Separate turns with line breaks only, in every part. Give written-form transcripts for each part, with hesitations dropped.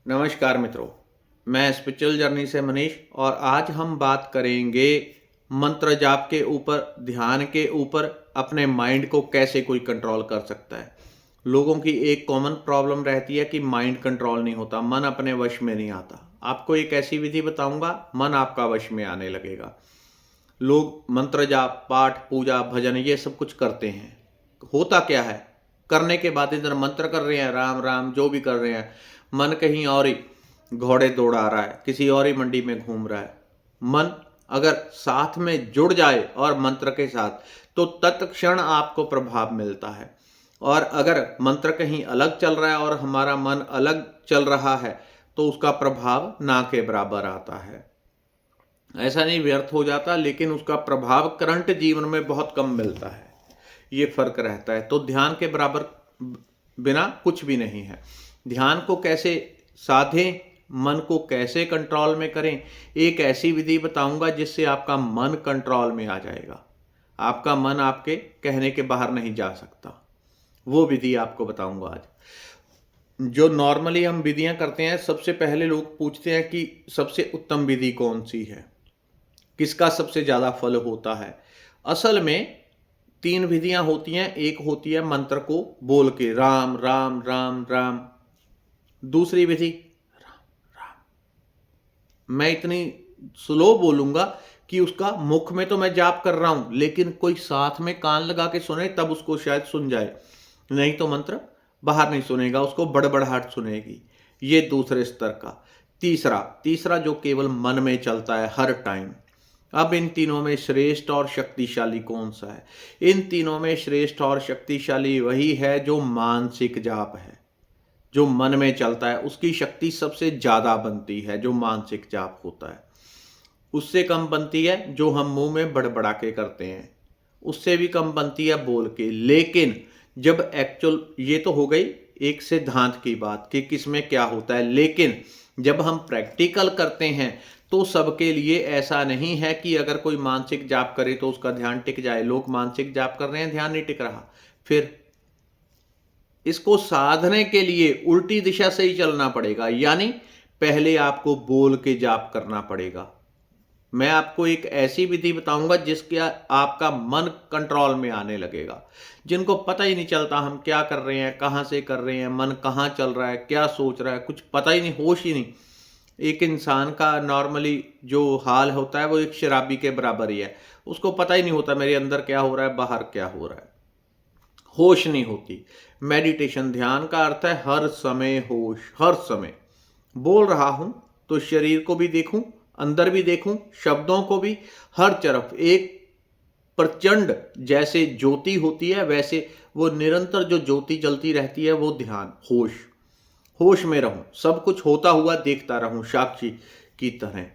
नमस्कार मित्रों, मैं स्पिरिचुअल जर्नी से मनीष और आज हम बात करेंगे मंत्र जाप के ऊपर, ध्यान के ऊपर अपने माइंड को कैसे कोई कंट्रोल कर सकता है। लोगों की एक कॉमन प्रॉब्लम रहती है कि माइंड कंट्रोल नहीं होता, मन अपने वश में नहीं आता। आपको एक ऐसी विधि बताऊंगा, मन आपका वश में आने लगेगा। लोग मंत्र जाप, पाठ, पूजा, भजन ये सब कुछ करते हैं। होता क्या है, करने के बाद इधर मंत्र कर रहे हैं, राम राम जो भी कर रहे हैं, मन कहीं और ही घोड़े दौड़ा रहा है, किसी और ही मंडी में घूम रहा है। मन अगर साथ में जुड़ जाए और मंत्र के साथ, तो तत्क्षण आपको प्रभाव मिलता है। और अगर मंत्र कहीं अलग चल रहा है और हमारा मन अलग चल रहा है, तो उसका प्रभाव ना के बराबर आता है। ऐसा नहीं व्यर्थ हो जाता, लेकिन उसका प्रभाव करंट जीवन में बहुत कम मिलता है। ये फर्क रहता है। तो ध्यान के बराबर बिना कुछ भी नहीं है। ध्यान को कैसे साधें, मन को कैसे कंट्रोल में करें, एक ऐसी विधि बताऊंगा जिससे आपका मन कंट्रोल में आ जाएगा। आपका मन आपके कहने के बाहर नहीं जा सकता। वो विधि आपको बताऊंगा आज। जो नॉर्मली हम विधियां करते हैं, सबसे पहले लोग पूछते हैं कि सबसे उत्तम विधि कौन सी है, किसका सबसे ज़्यादा फल होता है। असल में 3 विधियां होती हैं। एक होती है मंत्र को बोल के, राम राम राम राम। दूसरी विधि, मैं इतनी स्लो बोलूंगा कि उसका मुख में तो मैं जाप कर रहा हूं, लेकिन कोई साथ में कान लगा के सुने तब उसको शायद सुन जाए, नहीं तो मंत्र बाहर नहीं सुनेगा, उसको बड़बड़ाहट सुनेगी। ये दूसरे स्तर का। तीसरा जो केवल मन में चलता है हर टाइम। अब इन तीनों में श्रेष्ठ और शक्तिशाली कौन सा है? इन तीनों में श्रेष्ठ और शक्तिशाली वही है जो मानसिक जाप है, जो मन में चलता है। उसकी शक्ति सबसे ज्यादा बनती है जो मानसिक जाप होता है। उससे कम बनती है जो हम मुंह में बड़बड़ा के करते हैं, उससे भी कम बनती है बोल के। लेकिन जब एक्चुअल, ये तो हो गई एक सिद्धांत की बात कि किसमें क्या होता है, लेकिन जब हम प्रैक्टिकल करते हैं तो सबके लिए ऐसा नहीं है कि अगर कोई मानसिक जाप करे तो उसका ध्यान टिक जाए। लोग मानसिक जाप कर रहे हैं, ध्यान नहीं टिक रहा। फिर इसको साधने के लिए उल्टी दिशा से ही चलना पड़ेगा, यानी पहले आपको बोल के जाप करना पड़ेगा। मैं आपको एक ऐसी विधि बताऊंगा जिसके आपका मन कंट्रोल में आने लगेगा। जिनको पता ही नहीं चलता हम क्या कर रहे हैं, कहां से कर रहे हैं, मन कहां चल रहा है, क्या सोच रहा है, कुछ पता ही नहीं, होश ही नहीं। एक इंसान का नॉर्मली जो हाल होता है वो एक शराबी के बराबर ही है। उसको पता ही नहीं होता मेरे अंदर क्या हो रहा है, बाहर क्या हो रहा है, होश नहीं होती। मेडिटेशन, ध्यान का अर्थ है हर समय होश। हर समय बोल रहा हूं तो शरीर को भी देखूं, अंदर भी देखूं, शब्दों को भी, हर तरफ एक प्रचंड जैसे ज्योति होती है, वैसे वो निरंतर जो ज्योति जलती रहती है, वो ध्यान। होश, होश में रहूं, सब कुछ होता हुआ देखता रहूं साक्षी की तरह।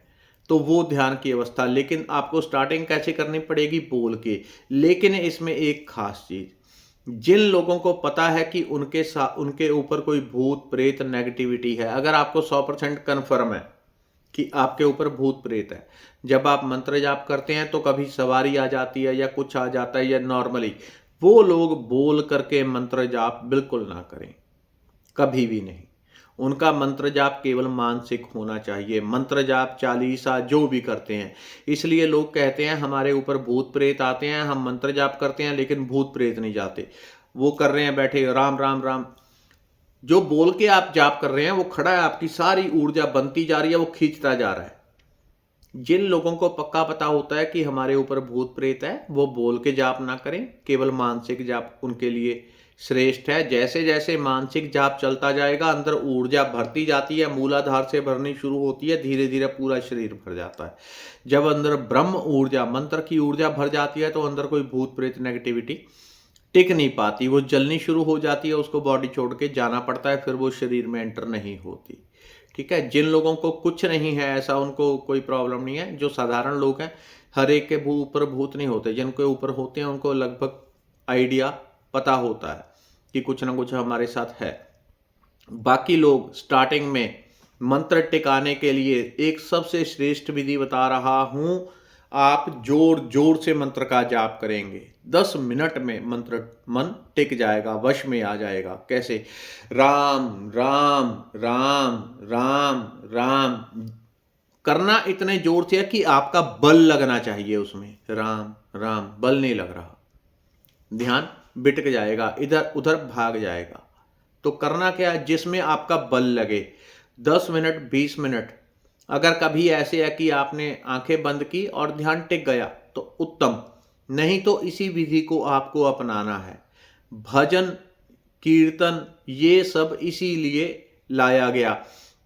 तो वो ध्यान की अवस्था। लेकिन आपको स्टार्टिंग कैसे करनी पड़ेगी? बोल के। लेकिन इसमें एक खास चीज, जिन लोगों को पता है कि उनके ऊपर कोई भूत प्रेत नेगेटिविटी है, अगर आपको 100% कन्फर्म है कि आपके ऊपर भूत प्रेत है, जब आप मंत्र जाप करते हैं तो कभी सवारी आ जाती है या कुछ आ जाता है, या नॉर्मली, वो लोग बोल करके मंत्र जाप बिल्कुल ना करें, कभी भी नहीं। उनका मंत्र जाप केवल मानसिक होना चाहिए। मंत्र जाप, चालीसा जो भी करते हैं, इसलिए लोग कहते हैं हमारे ऊपर भूत प्रेत आते हैं, हम मंत्र जाप करते हैं लेकिन भूत प्रेत नहीं जाते। वो कर रहे हैं बैठे राम राम राम, जो बोल के आप जाप कर रहे हैं वो खड़ा है, आपकी सारी ऊर्जा बनती जा रही है, वो खींचता जा रहा है। जिन लोगों को पक्का पता होता है कि हमारे ऊपर भूत प्रेत है, वो बोल के जाप ना करें, केवल मानसिक जाप उनके लिए श्रेष्ठ है। जैसे जैसे मानसिक जाप चलता जाएगा, अंदर ऊर्जा भरती जाती है, मूलाधार से भरनी शुरू होती है, धीरे धीरे पूरा शरीर भर जाता है। जब अंदर ब्रह्म ऊर्जा, मंत्र की ऊर्जा भर जाती है, तो अंदर कोई भूत प्रेत नेगेटिविटी टिक नहीं पाती, वो जलनी शुरू हो जाती है, उसको बॉडी छोड़ के जाना पड़ता है, फिर वो शरीर में एंटर नहीं होती। ठीक है। जिन लोगों को कुछ नहीं है ऐसा, उनको कोई प्रॉब्लम नहीं है। जो साधारण लोग हैं, हर एक के ऊपर भूत नहीं होते, जिनके ऊपर होते हैं उनको लगभग आइडिया पता होता है कि कुछ ना कुछ हमारे साथ है। बाकी लोग स्टार्टिंग में मंत्र टिकाने के लिए एक सबसे श्रेष्ठ विधि बता रहा हूं। आप जोर जोर से मंत्र का जाप करेंगे 10 मिनट में मन टिक जाएगा, वश में आ जाएगा। कैसे? राम राम राम राम राम करना इतने जोर से है कि आपका बल लगना चाहिए उसमें। राम राम बल नहीं लग रहा, ध्यान बिटक जाएगा, इधर उधर भाग जाएगा। तो करना क्या है? जिसमें आपका बल लगे। 10 मिनट 20 मिनट। अगर कभी ऐसे है कि आपने आंखें बंद की और ध्यान टिक गया तो उत्तम, नहीं तो इसी विधि को आपको अपनाना है। भजन कीर्तन ये सब इसीलिए लाया गया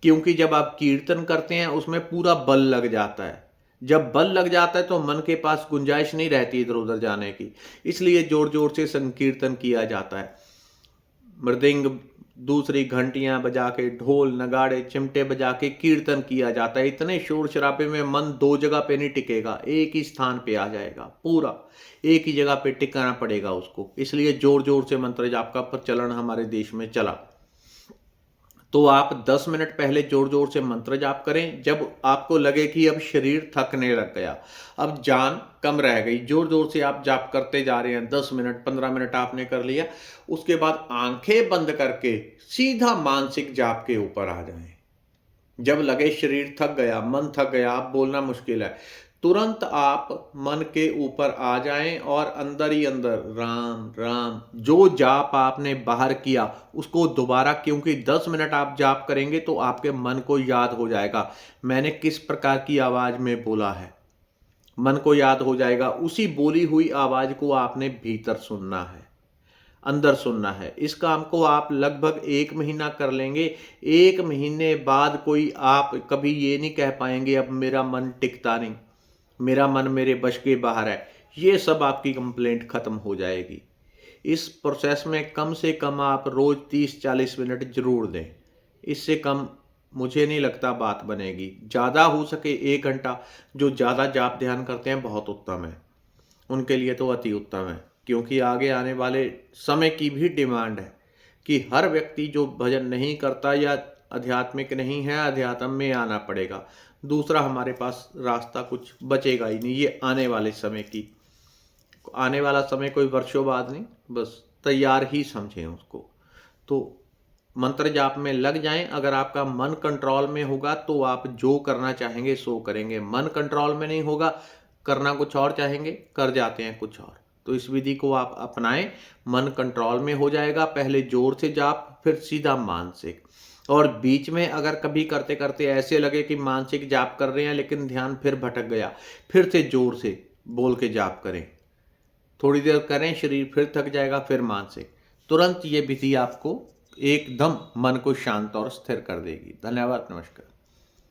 क्योंकि जब आप कीर्तन करते हैं उसमें पूरा बल लग जाता है। जब बल लग जाता है तो मन के पास गुंजाइश नहीं रहती इधर उधर जाने की, इसलिए जोर जोर से संकीर्तन किया जाता है। मृदंग, दूसरी घंटियां बजा के, ढोल नगाड़े चिमटे बजा के कीर्तन किया जाता है। इतने शोर शराबे में मन दो जगह पे नहीं टिकेगा, एक ही स्थान पे आ जाएगा, पूरा एक ही जगह पे टिकाना पड़ेगा उसको। इसलिए जोर जोर से मंत्र जाप का प्रचलन हमारे देश में चला। तो आप 10 मिनट पहले जोर जोर से मंत्र जाप करें। जब आपको लगे कि अब शरीर थकने लग गया, अब जान कम रह गई, जोर जोर से आप जाप करते जा रहे हैं। 10 मिनट 15 मिनट आपने कर लिया, उसके बाद आंखें बंद करके सीधा मानसिक जाप के ऊपर आ जाएं। जब लगे शरीर थक गया, मन थक गया, आप बोलना मुश्किल है, तुरंत आप मन के ऊपर आ जाएं और अंदर ही अंदर राम राम जो जाप आपने बाहर किया उसको दोबारा, क्योंकि 10 मिनट आप जाप करेंगे तो आपके मन को याद हो जाएगा मैंने किस प्रकार की आवाज में बोला है। मन को याद हो जाएगा, उसी बोली हुई आवाज को आपने भीतर सुनना है, अंदर सुनना है। इस काम को आप लगभग 1 महीना कर लेंगे। 1 महीने बाद कोई आप कभी ये नहीं कह पाएंगे अब मेरा मन टिकता नहीं, मेरा मन मेरे बश के बाहर है। ये सब आपकी कंप्लेंट खत्म हो जाएगी। इस प्रोसेस में कम से कम आप रोज 30-40 मिनट जरूर दें। इससे कम मुझे नहीं लगता बात बनेगी। ज़्यादा हो सके 1 घंटा, जो ज़्यादा जाप ध्यान करते हैं बहुत उत्तम है, उनके लिए तो अति उत्तम है। क्योंकि आगे आने वाले समय की भी डिमांड है कि हर व्यक्ति जो भजन नहीं करता या आध्यात्मिक नहीं है, अध्यात्म में आना पड़ेगा। दूसरा हमारे पास रास्ता कुछ बचेगा ही नहीं। ये आने वाले समय की, आने वाला समय कोई वर्षों बाद नहीं, बस तैयार ही समझें उसको। तो मंत्र जाप में लग जाएं। अगर आपका मन कंट्रोल में होगा तो आप जो करना चाहेंगे सो करेंगे। मन कंट्रोल में नहीं होगा, करना कुछ और चाहेंगे, कर जाते हैं कुछ और। तो इस विधि को आप अपनाएं, मन कंट्रोल में हो जाएगा। पहले जोर से जाप, फिर सीधा मानसिक। और बीच में अगर कभी करते करते ऐसे लगे कि मानसिक जाप कर रहे हैं लेकिन ध्यान फिर भटक गया, फिर से जोर से बोल के जाप करें। थोड़ी देर करें, शरीर फिर थक जाएगा, फिर मानसिक। तुरंत ये विधि आपको एकदम मन को शांत और स्थिर कर देगी। धन्यवाद, नमस्कार।